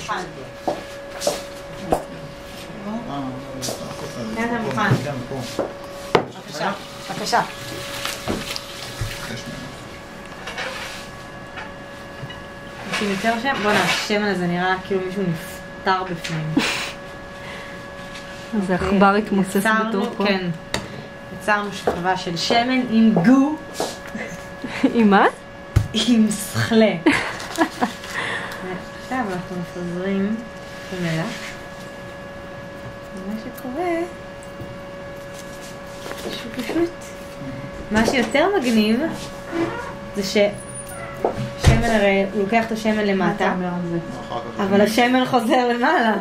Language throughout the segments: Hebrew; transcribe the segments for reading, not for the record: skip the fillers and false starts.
מוכן. כן, אתה מוכן. בבקשה, בבקשה. עושים יותר שם? בוא'נה, השמן הזה נראה כאילו מישהו נפטר בפנים. זה עכבר התמוסס בתוכו. כן. יצרנו שכבה של שמן עם גו. עם מה? עם שכלה. עכשיו אנחנו מפזרים את המלח. ומה שקורה, פשוט. מה שיותר מגניב זה ששמן הרי הוא לוקח את השמן למטה, אבל השמן חוזר למעלה.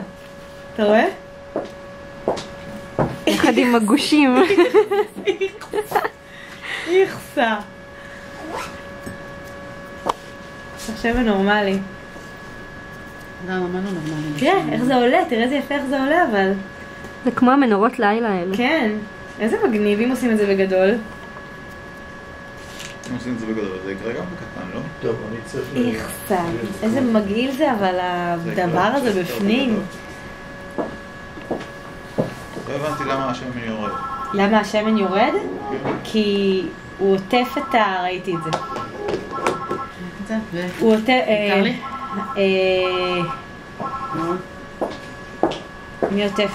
אתה רואה? יחד עם הגושים. איכסה. שמן נורמלי. מה לא נורמלי? תראה, איך זה עולה, תראה איזה יפה איך זה עולה, אבל... זה כמו המנורות לילה האלה. כן, איזה מגניב אם עושים את זה בגדול. אם עושים את זה בגדול, זה יקרה גם בקטן, לא? טוב, אני צריך... איכסה, איזה מגעיל זה, אבל הדבר הזה בפנים. לא הבנתי למה השמן יורד. למה השמן יורד? כי הוא עוטף את ה... ראיתי את זה. הוא עוטף... מותר לי? מי עוטף?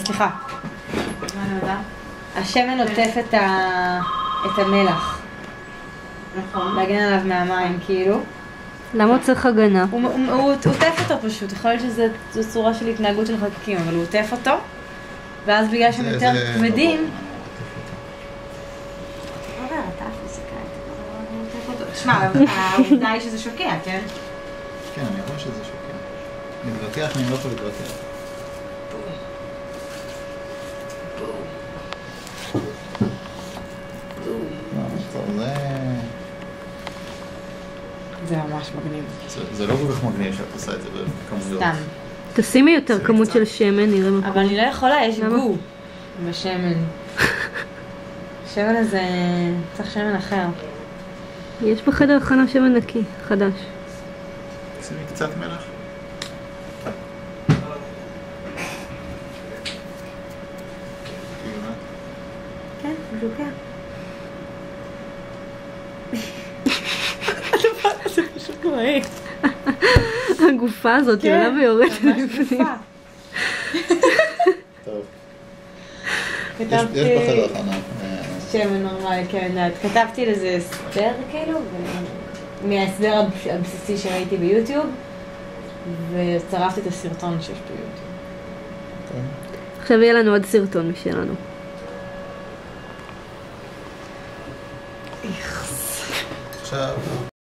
סליחה. מה אני יודעת? השמן עוטף את המלח. נכון. להגן עליו מהמים, כאילו. למה הוא צריך הגנה? הוא עוטף אותו פשוט. יכול להיות שזו צורה של התנהגות של חלקיקים, אבל הוא עוטף אותו. ואז בגלל שהם יותר כבדים... תשמע, העובדה היא שזה שוקע, כן? כן, אני יכול שזה שוקע. מתווכח, אני לא יכול להתווכח. זה ממש מגניב. זה לא כל כך מגניב שאת עושה את זה בכמויות. סתם. תשימי יותר כמות של שמן, נראה מה. אבל אני לא יכולה, יש גו בשמן. השמן הזה צריך שמן אחר. יש בחדר הכנה שמן נקי, חדש. שימי קצת מלח. כן, הוא שוקע. זה פשוט נוראי. הגופה הזאת עולה ויורדת לפנים. טוב. יש כתבתי... בחדר הכנה. שמן נורמלי, כן, כתבתי לזה הסבר כאילו, מההסבר הבסיסי שראיתי ביוטיוב, וצרפתי את הסרטון שיש ביוטיוב. עכשיו יהיה לנו עוד סרטון משלנו. עכשיו...